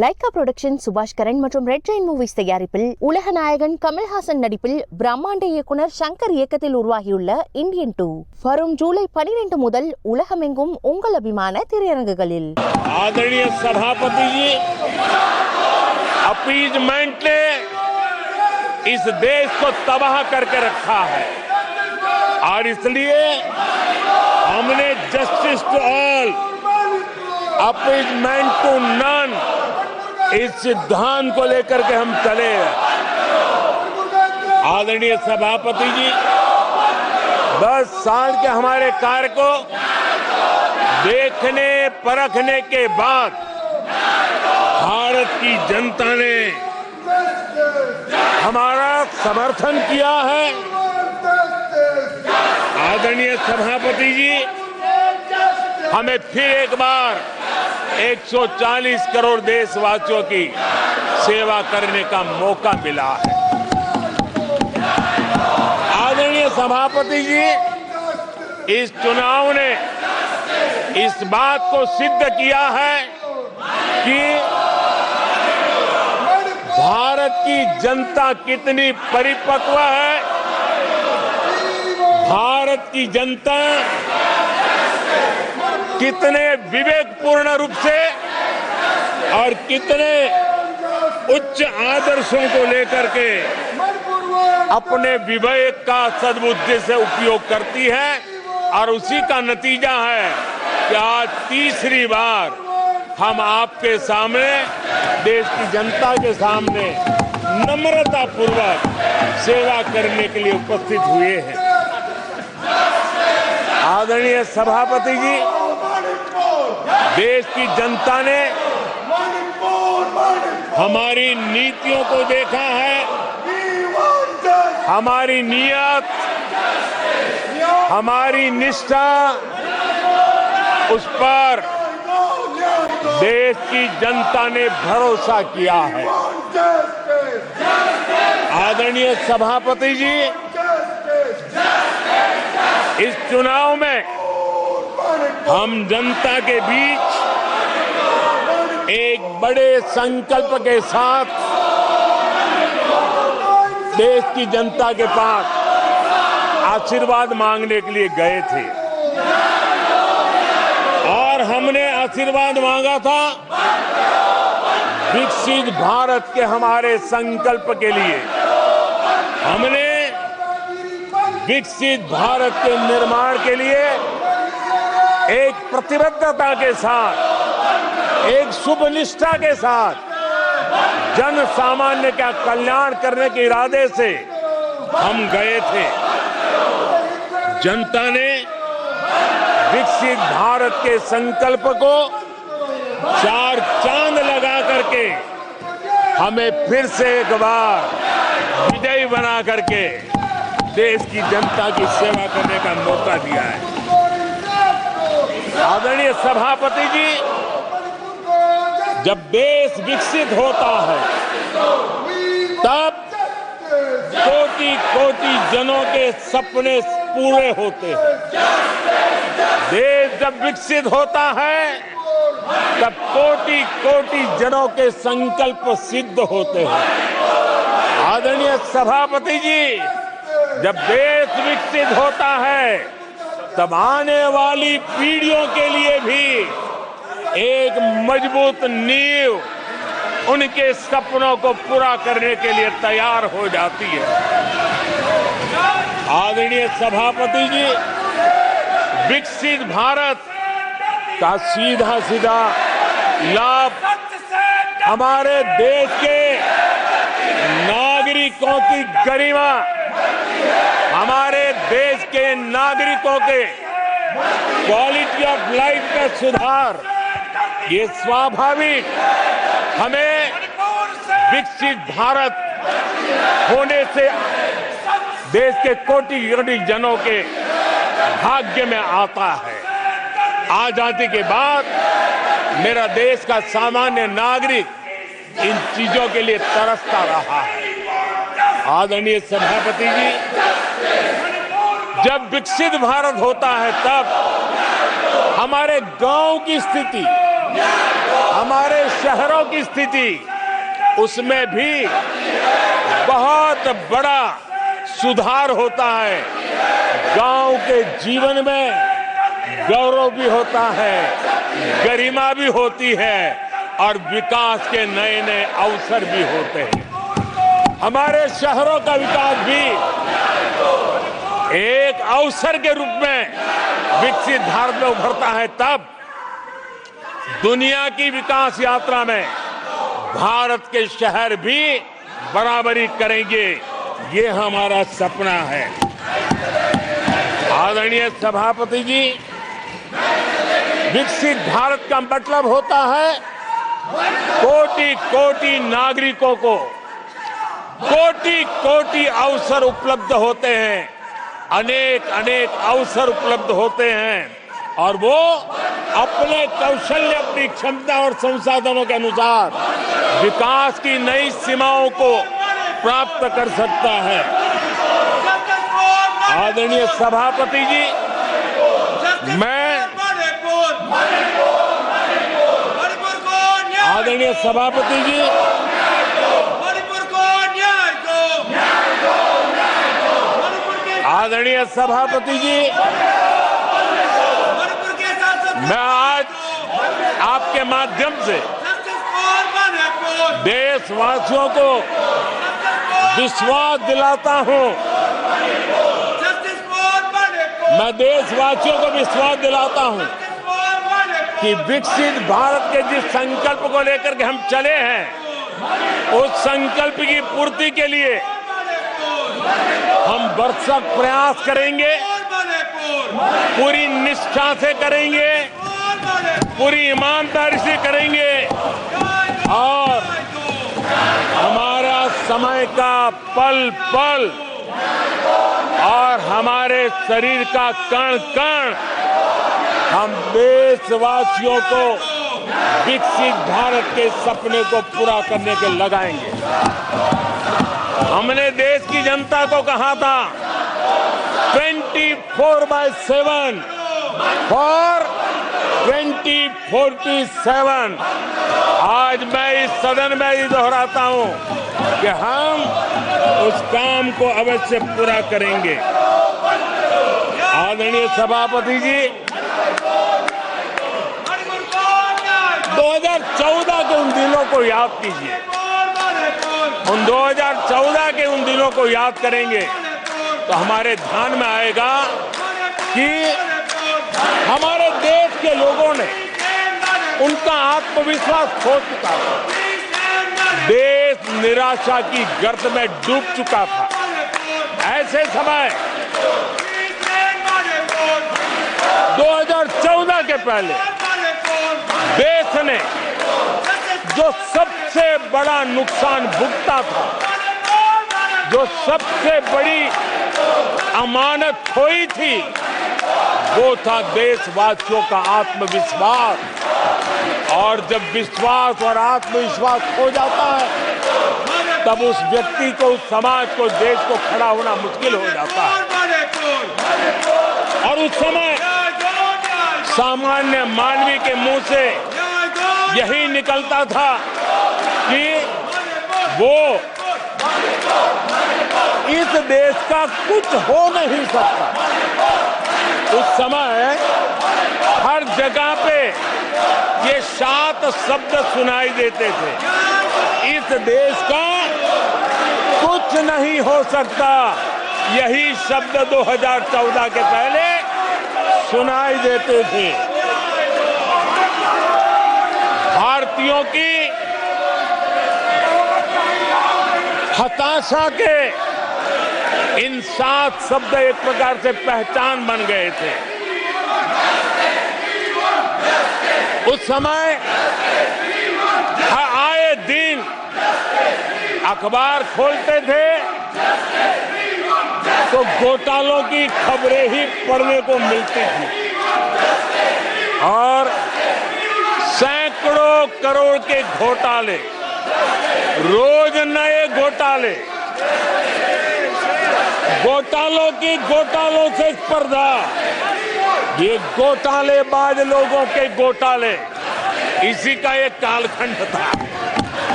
Lyca production சுபாஷ் கரன் மற்றும் red Jain movies தயாரிப்பில் உலக நாயகன் கமல்ஹாசன் நடிப்பில் பிரம்மாண்ட இயக்குனர் சங்கர் இயக்கத்தில் உருவாகியுள்ள இந்தியன் 2 வரும் ஜூலை 12 முதல் உலகமெங்கும் உங்கள் அபிமான திரையரங்குகளில். आदरणीय सभापति जी, अपीजमेंट ने इस देश को तबाह करके रखा है और इसलिए हमने justice to all, appeasement to none, इस सिद्धांत को लेकर के हम चले। आदरणीय सभापति जी, 10 साल के हमारे कार्य को देखने परखने के बाद भारत की जनता ने हमारा समर्थन किया है। आदरणीय सभापति जी, हमें फिर एक बार 140 करोड़ देशवासियों की सेवा करने का मौका मिला है। आदरणीय सभापति जी, इस चुनाव ने इस बात को सिद्ध किया है कि भारत की जनता कितनी परिपक्व है, भारत की जनता कितने विवेकपूर्ण रूप से और कितने उच्च आदर्शों को लेकर के अपने विवेक का सद्बुद्धि से उपयोग करती है और उसी का नतीजा है कि आज तीसरी बार हम आपके सामने, देश की जनता के सामने नम्रता पूर्वक सेवा करने के लिए उपस्थित हुए हैं। आदरणीय सभापति जी, देश की जनता ने हमारी नीतियों को देखा है, हमारी नियत, हमारी निष्ठा, उस पर देश की जनता ने भरोसा किया है। आदरणीय सभापति जी, इस चुनाव में हम जनता के बीच एक बड़े संकल्प के साथ देश की जनता के पास आशीर्वाद मांगने के लिए गए थे और हमने आशीर्वाद मांगा था विकसित भारत के हमारे संकल्प के लिए। हमने विकसित भारत के निर्माण के लिए एक प्रतिबद्धता के साथ, एक शुभ निष्ठा के साथ जन सामान्य का कल्याण करने के इरादे से हम गए थे। जनता ने विकसित भारत के संकल्प को 4 चांद लगा करके हमें फिर से एक बार विजयी बना करके देश की जनता की सेवा करने का मौका दिया है। आदरणीय सभापति जी, जब देश विकसित होता है तब कोटि कोटि जनों के सपने पूरे होते हैं। देश जब विकसित होता है तब कोटि कोटि जनों के संकल्प सिद्ध होते हैं। आदरणीय सभापति जी, जब देश विकसित होता है तब आने वाली पीढ़ियों के लिए भी एक मजबूत नींव उनके सपनों को पूरा करने के लिए तैयार हो जाती है। आदरणीय सभापति जी, विकसित भारत का सीधा सीधा लाभ हमारे देश के नागरिकों की गरिमा, हमारे देश के नागरिकों के क्वालिटी ऑफ लाइफ का सुधार, ये स्वाभाविक हमें विकसित भारत होने से देश के कोटि कोटि जनों के भाग्य में आता है। आजादी के बाद मेरा देश का सामान्य नागरिक इन चीजों के लिए तरसता रहा है। आदरणीय सभापति जी, जब विकसित भारत होता है तब हमारे गांव की स्थिति, हमारे शहरों की स्थिति, उसमें भी बहुत बड़ा सुधार होता है। गांव के जीवन में गौरव भी होता है, गरिमा भी होती है और विकास के नए नए अवसर भी होते हैं। हमारे शहरों का विकास भी एक अवसर के रूप में विकसित भारत में उभरता है, तब दुनिया की विकास यात्रा में भारत के शहर भी बराबरी करेंगे। ये हमारा सपना है। आदरणीय सभापति जी, विकसित भारत का मतलब होता है कोटि कोटि नागरिकों को कोटि कोटि अवसर उपलब्ध होते हैं, अनेक अनेक अवसर उपलब्ध होते हैं और वो अपने कौशल्य, अपनी क्षमता और संसाधनों के अनुसार विकास की नई सीमाओं को प्राप्त कर सकता है। आदरणीय सभापति जी, आदरणीय सभापति जी, आदरणीय सभापति जी, मैं आज आपके माध्यम से देशवासियों को विश्वास दिलाता हूं, मैं देशवासियों को विश्वास दिलाता हूं कि विकसित भारत के जिस संकल्प को लेकर के हम चले हैं, उस संकल्प की पूर्ति के लिए हम भरसक प्रयास करेंगे, पूरी निष्ठा से करेंगे, पूरी ईमानदारी से करेंगे और हमारा समय का पल पल और हमारे शरीर का कण कण हम देशवासियों को विकसित भारत के सपने को पूरा करने के लगाएंगे। हमने देश की जनता को कहा था 24/7 फॉर 2047। आज मैं इस सदन में ये दोहराता हूं कि हम उस काम को अवश्य पूरा करेंगे। आदरणीय सभापति जी, 2014 के उन दिनों को याद कीजिए। उन 2014 के उन दिनों को याद करेंगे तो हमारे ध्यान में आएगा कि हमारे देश के लोगों ने उनका आत्मविश्वास खो चुका था, देश निराशा की गर्त में डूब चुका था। ऐसे समय 2014 के पहले देश ने जो सबसे बड़ा नुकसान भुगता था, जो सबसे बड़ी अमानत खोई थी, वो था देशवासियों का आत्मविश्वास। और जब विश्वास और आत्मविश्वास खो जाता है, तब उस व्यक्ति को, उस समाज को, देश को खड़ा होना मुश्किल हो जाता है। और उस समय सामान्य मानवी के मुंह से यही निकलता था कि वो इस देश का कुछ हो नहीं सकता। उस समय हर जगह पे ये 7 शब्द सुनाई देते थे, इस देश का कुछ नहीं हो सकता। यही शब्द 2014 के पहले सुनाई देते थे। भारतीयों की हताशा के इन 7 शब्द एक प्रकार से पहचान बन गए थे। उस समय आए दिन अखबार खोलते थे तो घोटालों की खबरें ही पढ़ने को मिलती थी और सैकड़ों करोड़ के घोटाले, रोज नए घोटाले, घोटालों से स्पर्धा, ये घोटालेबाज लोगों के घोटाले इसी का एक कालखंड था।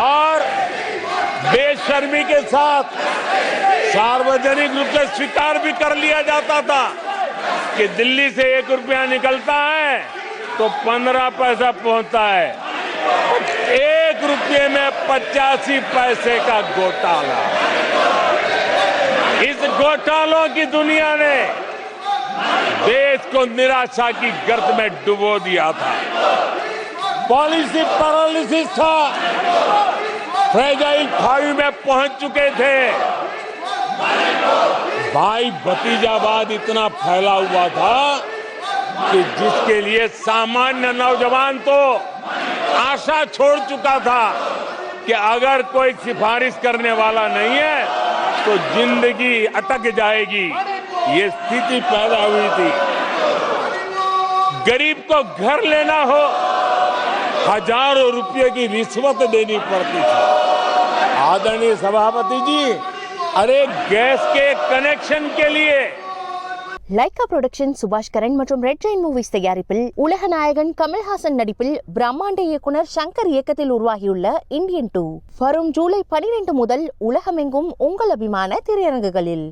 और बेशर्मी के साथ सार्वजनिक रूप से स्वीकार भी कर लिया जाता था कि दिल्ली से 1 रुपया निकलता है तो 15 पैसा पहुंचता है। 1 रुपये में 85 पैसे का घोटाला। इस घोटालों की दुनिया ने देश को निराशा की गर्त में डुबो दिया था। पॉलिसी पैरालिसिस था। फ्रेजाइल 5 में पहुंच चुके थे। भाई भतीजावाद इतना फैला हुआ था कि जिसके लिए सामान्य नौजवान तो आशा छोड़ चुका था कि अगर कोई सिफारिश करने वाला नहीं है तो जिंदगी अटक जाएगी। ये स्थिति पैदा हुई थी। गरीब को घर लेना हो, हजारों रुपए की रिश्वत देनी पड़ती थी। आदरणीय सभापति जी, अरे गैस के कनेक्शन के लिए லைக்கா புரொடக்ஷன் சுபாஷ் கரன் மற்றும் ரெட் ஜெயின் மூவிஸ் தயாரிப்பில் உலக நாயகன் கமல்ஹாசன் நடிப்பில் பிரம்மாண்ட இயக்குனர் சங்கர் இயக்கத்தில் உருவாகியுள்ள இந்தியன் 2 வரும் ஜூலை 12 முதல் உலகமெங்கும் உங்கள் அபிமான திரையரங்குகளில்